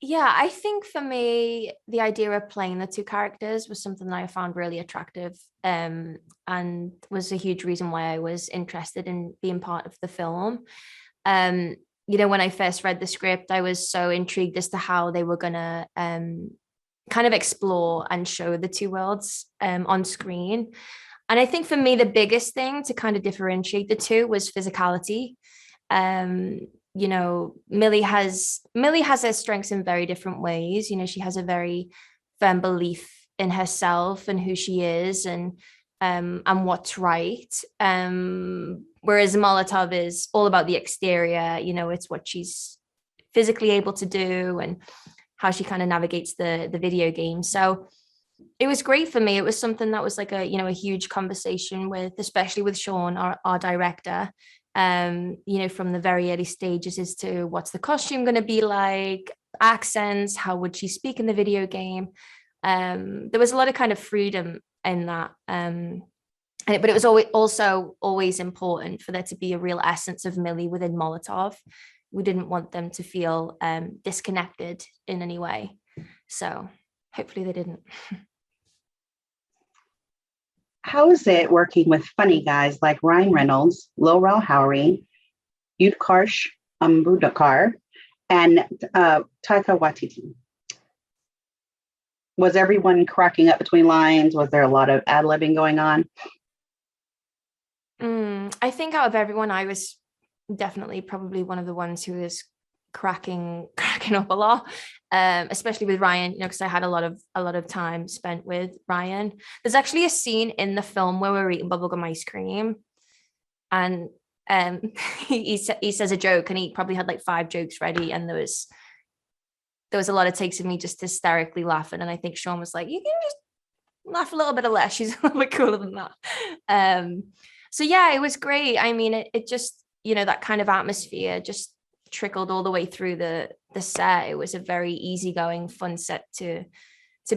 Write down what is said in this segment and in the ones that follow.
Yeah, I think for me, the idea of playing the two characters was something that I found really attractive, and was a huge reason why I was interested in being part of the film. Um, when I first read the script, I was so intrigued as to how they were gonna kind of explore and show the two worlds on screen. And I think for me, the biggest thing to kind of differentiate the two was physicality. um Millie has her strengths in very different ways. She has a very firm belief in herself and who she is, and what's right. Whereas Molotov is all about the exterior. It's what she's physically able to do and how she kind of navigates the video game. So it was great for me. It was something that was like a huge conversation with, especially with Sean, our director, from the very early stages as to what's the costume going to be like, accents, how would she speak in the video game. There was a lot of kind of freedom in that. But it was always important for there to be a real essence of Millie within Molotov. We didn't want them to feel disconnected in any way. So hopefully they didn't. How is it working with funny guys like Ryan Reynolds, Lowell Howery, Utkarsh Ambudkar, and Taika Waititi? Was everyone cracking up between lines? Was there a lot of ad-libbing going on? I think out of everyone, I was definitely probably one of the ones who was cracking up a lot, especially with Ryan, because I had a lot of time spent with Ryan. There's actually a scene in the film where we're eating bubblegum ice cream, and he says a joke, and he probably had like 5 jokes ready, and there was a lot of takes of me just hysterically laughing, and I think Sean was like, "You can just laugh a little bit less. She's a little bit cooler than that." So yeah, it was great. I mean, it just, that kind of atmosphere just trickled all the way through the set. It was a very easygoing, fun set to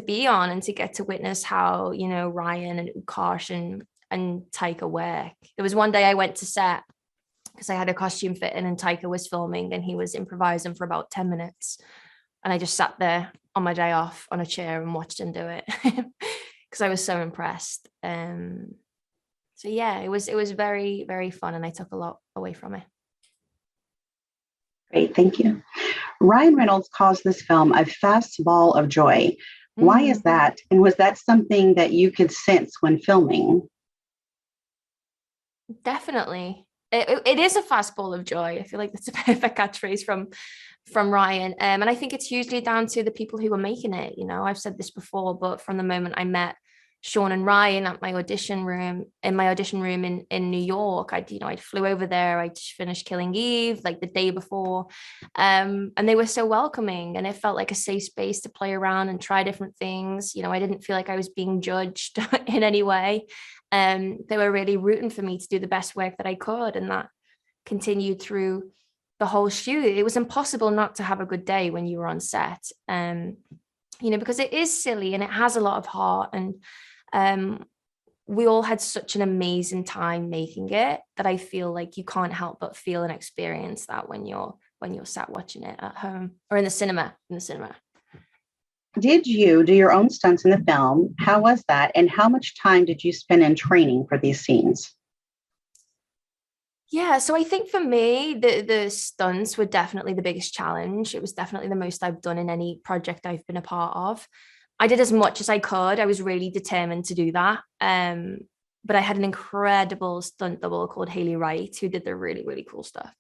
be on, and to get to witness how, Ryan and Ukarsh and Taika work. There was one day I went to set because I had a costume fitting, and Taika was filming, and he was improvising for about 10 minutes. And I just sat there on my day off on a chair and watched him do it because I was so impressed. So yeah, it was very, very fun, and I took a lot away from it. Great, thank you. Ryan Reynolds calls this film a fast ball of joy. Why is that? And was that something that you could sense when filming? Definitely. It is a fast ball of joy. I feel like that's a perfect catchphrase from Ryan. And I think it's hugely down to the people who were making it. I've said this before, but from the moment I met Sean and Ryan at my audition room in New York, I flew over there. I just finished Killing Eve like the day before. And they were so welcoming, and it felt like a safe space to play around and try different things. I didn't feel like I was being judged in any way. They were really rooting for me to do the best work that I could, and that continued through the whole shoot. It was impossible not to have a good day when you were on set, because it is silly and it has a lot of heart, and we all had such an amazing time making it that I feel like you can't help but feel and experience that when you're sat watching it at home or in the cinema. Did you do your own stunts in the film? How was that? And how much time did you spend in training for these scenes? Yeah, so I think for me, the stunts were definitely the biggest challenge. It was definitely the most I've done in any project I've been a part of. I did as much as I could. I was really determined to do that. But I had an incredible stunt double called Haley Wright, who did the really, really cool stuff.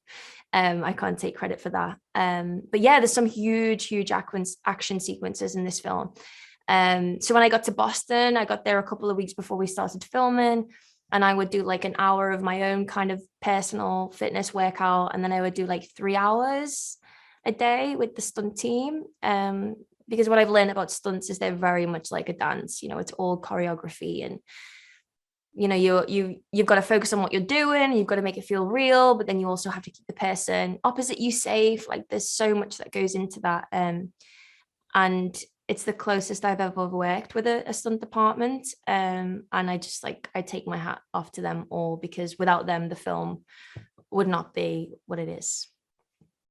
I can't take credit for that. But yeah, there's some huge action sequences in this film. So when I got to Boston, I got there a couple of weeks before we started filming, and I would do like an hour of my own kind of personal fitness workout, and then I would do like 3 hours a day with the stunt team. Because what I've learned about stunts is they're very much like a dance. It's all choreography, and you've got to focus on what you're doing. You've got to make it feel real, but then you also have to keep the person opposite you safe. Like, there's so much that goes into that. And it's the closest I've ever worked with a stunt department. And I just I take my hat off to them all, because without them, the film would not be what it is.